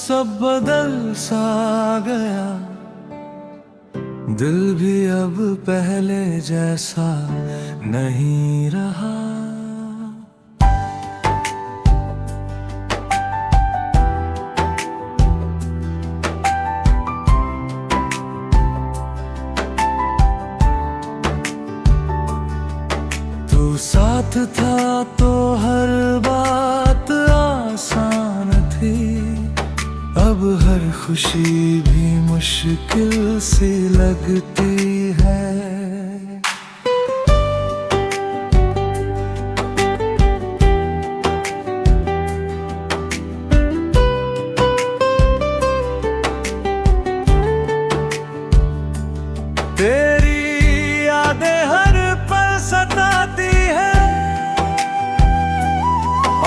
सब बदल सा गया, दिल भी अब पहले जैसा नहीं रहा। तू साथ था तो हर बात आसान थी, अब हर खुशी भी मुश्किल सी लगती है। तेरी यादें हर पल सताती है,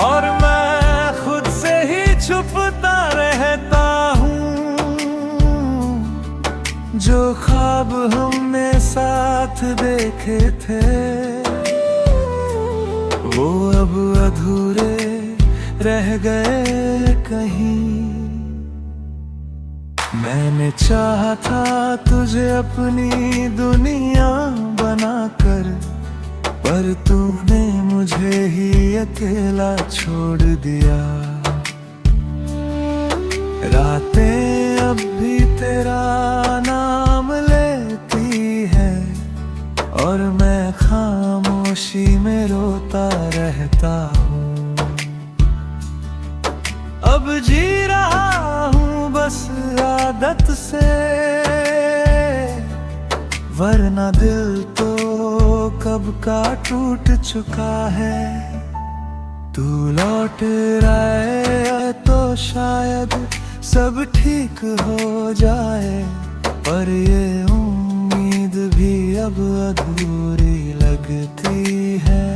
और मैं खुद से ही छुपता रहता हूँ। जो ख्वाब हमने साथ देखे थे, वो अब अधूरे रह गए कहीं। मैंने चाहा था तुझे अपनी दुनिया बनाकर, पर तूने मुझे ही अकेला छोड़ दिया। रातें अब भी तेरा नाम लेती है, और मैं खामोशी में रोता रहता हूँ। अब जी रहा हूँ बस आदत से, वरना दिल तो कब का टूट चुका है। तू लौट आए तो शायद सब ठीक हो जाए, पर ये उम्मीद भी अब अधूरी लगती है।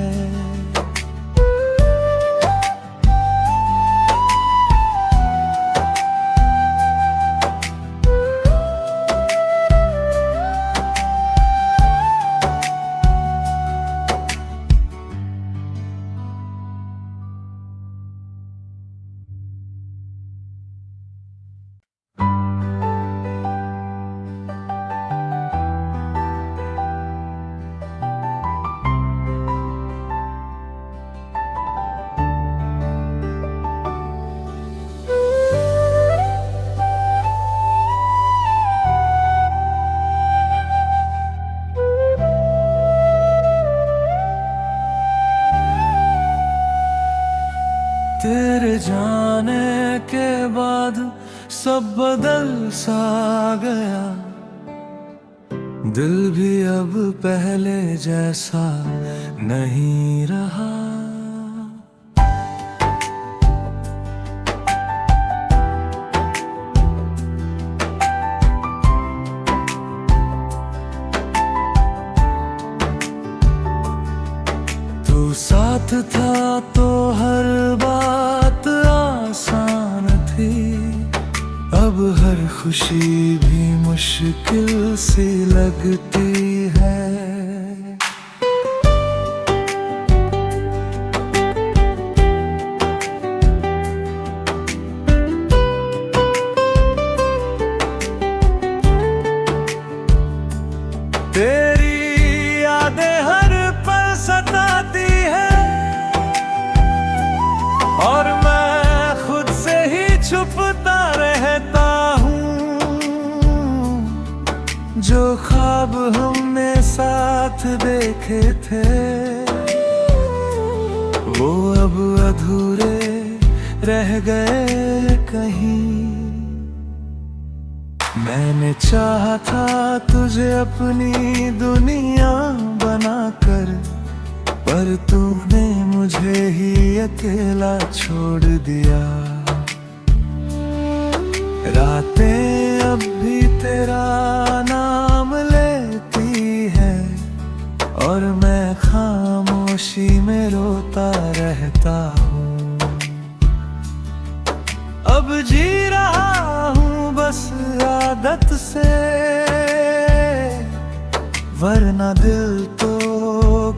तेरे जाने के बाद सब बदल सा गया, दिल भी अब पहले जैसा नहीं रहा। तू साथ था तो हर बात आसान थी, अब हर खुशी भी मुश्किल सी लगती है। तेरी यादें हर पल सताती है, और मैं खुद से ही छुपता रहता हूँ। जो ख्वाब हमने साथ देखे थे, वो अब अधूरे रह गए कहीं। मैंने चाहा था तुझे अपनी दुनिया बनाकर, पर तूने मुझे ही अकेला छोड़ दिया। रातें अब भी तेरा नाम लेती है, और मैं खामोशी में रोता रहता हूँ। अब जी रहा हूँ बस आदत से, वरना दिल तो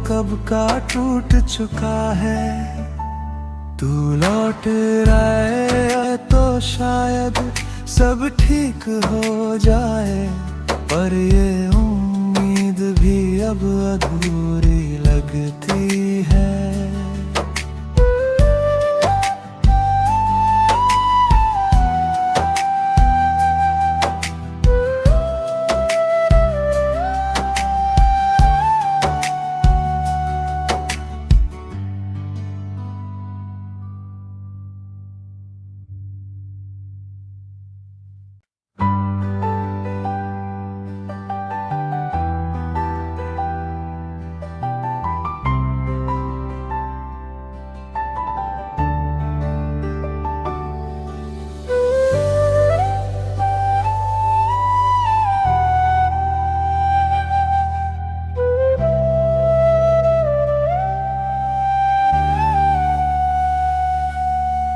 कब का टूट चुका है। तू लौट आए तो शायद सब ठीक हो जाए, पर ये उम्मीद भी अब अधूरी लगती है।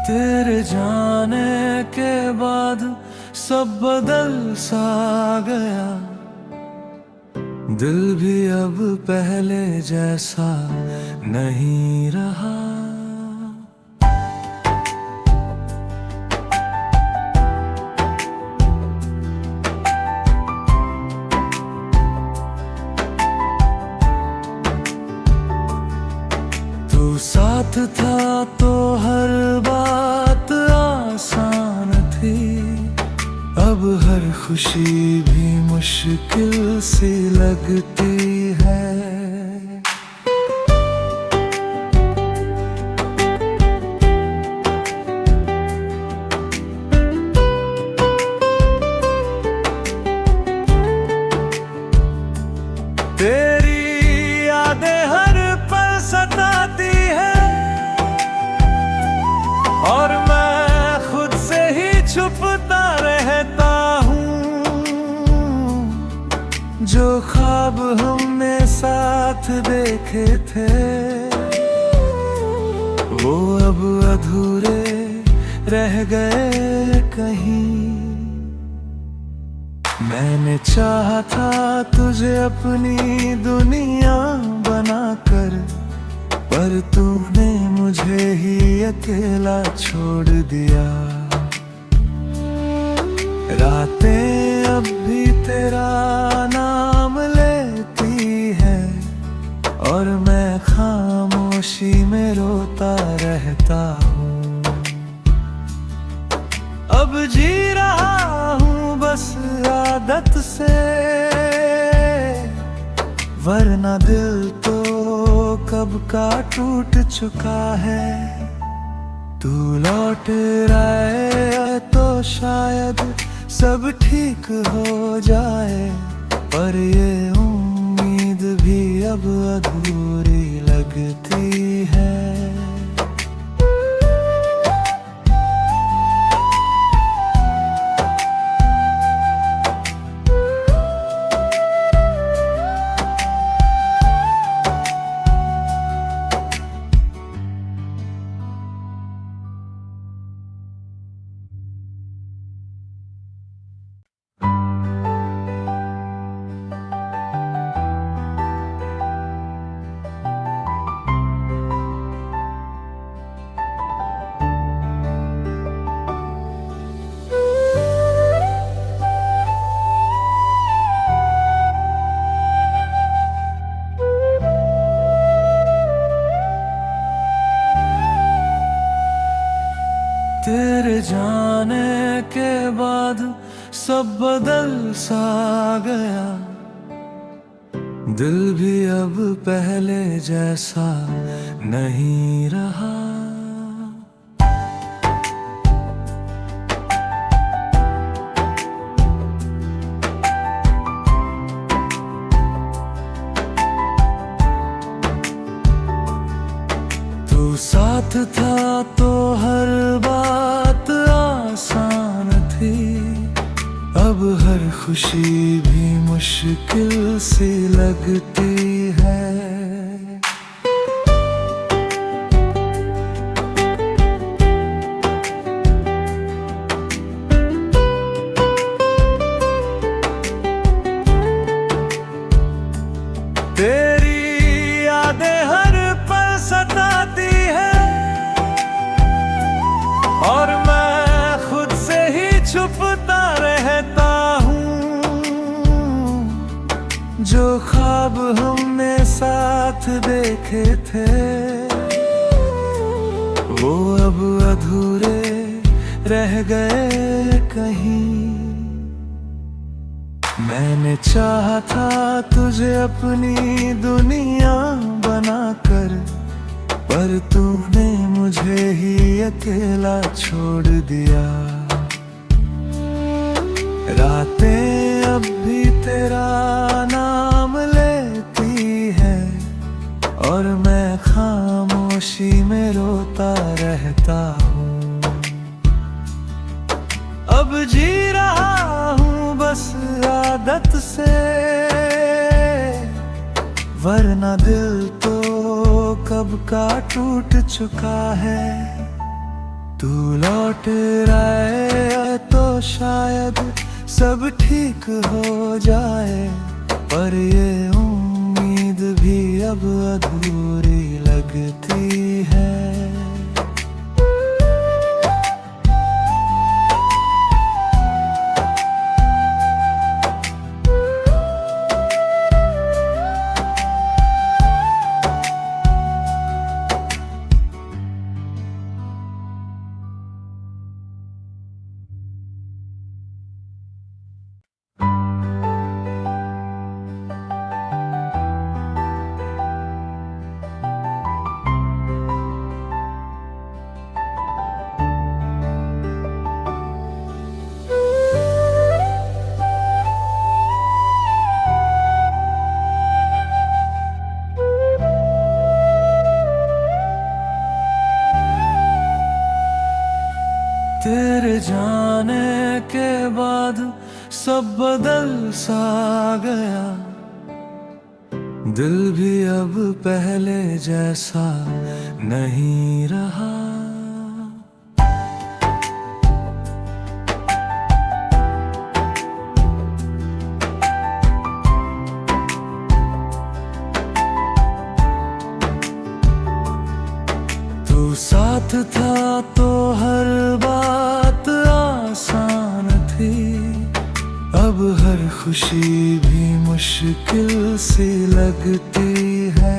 तेरे जाने के बाद सब बदल सा गया, दिल भी अब पहले जैसा नहीं रहा। तू साथ था तो हर बात आसान थी, अब हर खुशी भी मुश्किल सी लगती है। तेरी यादें हर पल सताती है, और मैं खुद से ही छुपता रहता हूँ। जो ख्वाब हमने साथ देखे थे वो अब अधूरे रह गए कहीं। मैंने चाहा था तुझे अपनी दुनिया बनाकर, पर तूने मुझे ही अकेला छोड़ दिया। रातें अब भी तेरा नाम लेती है, और मैं खामोशी में रोता रहता हूँ। अब जी रहा हूँ बस आदत से, वरना दिल तो कब का टूट चुका है। तू लौट आए तो शायद सब ठीक हो जाए, पर ये उम्मीद भी अब अधूरी लगती है। तेरे जाने के बाद सब बदल सा गया, दिल भी अब पहले जैसा नहीं रहा। तू साथ था तो हर बात आसान थी, अब हर खुशी भी मुश्किल सी लगती है। तेरी यादें हर पल सताती है, छुपता रहता हूँ। जो ख्वाब हमने साथ देखे थे वो अब अधूरे रह गए कहीं। मैंने चाहा था तुझे अपनी दुनिया बनाकर, पर तूने मुझे ही अकेला छोड़ दिया। रातें अब भी तेरा नाम लेती है और मैं खामोशी में रोता रहता हूँ। अब जी रहा हूँ बस आदत से, वरना दिल तो कब का टूट चुका है। तू लौट आए तो शायद सब ठीक हो जाए, पर ये उम्मीद भी अब अधूरी लगती है। तेरे जाने के बाद सब बदल सा गया, दिल भी अब पहले जैसा नहीं रहा। तू साथ था तो हर बात आसान थी, अब हर खुशी भी मुश्किल सी लगती है।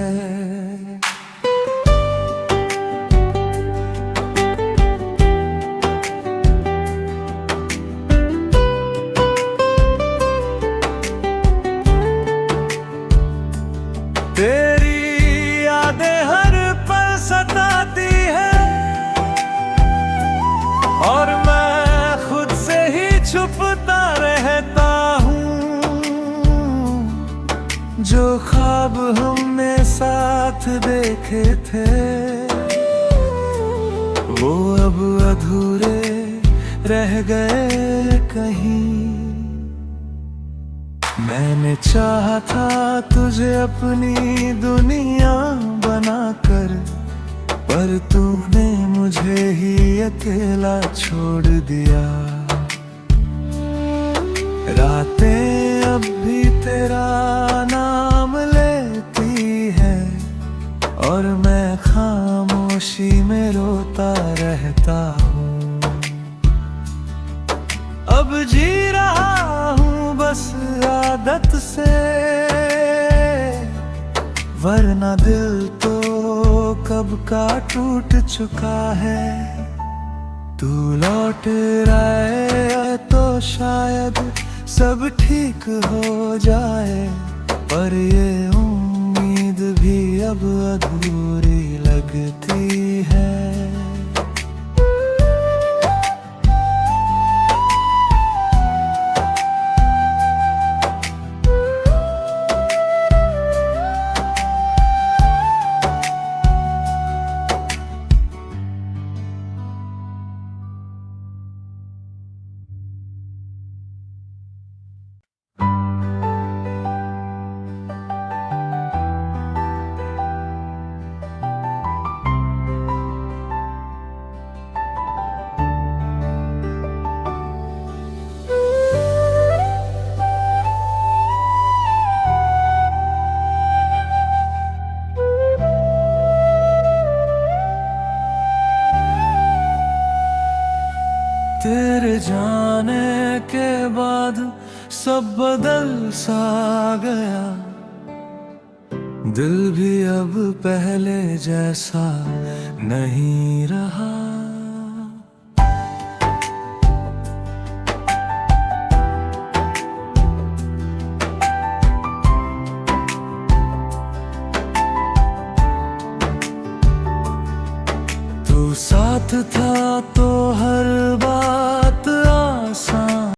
तेरी यादें हर पल सताती है और मैं खुद से ही छुपता रहता हूँ। जो ख्वाब हमने साथ देखे थे वो अब अधूरे रह गए कहीं। मैंने चाहा था तुझे अपनी दुनिया बनाकर, पर तूने मुझे ही अकेला छोड़ दिया। रातें अब भी तेरा नाम लेती है और मैं खामोशी में रोता रहता हूँ। अब जी रहा हूँ बस आदत से, वरना दिल तो कब का टूट चुका है। तू लौट आए तो शायद सब ठीक हो जाए, पर ये उम्मीद भी अब अधूरी लगती है। जाने के बाद सब बदल सा गया, दिल भी अब पहले जैसा नहीं रहा। तू साथ था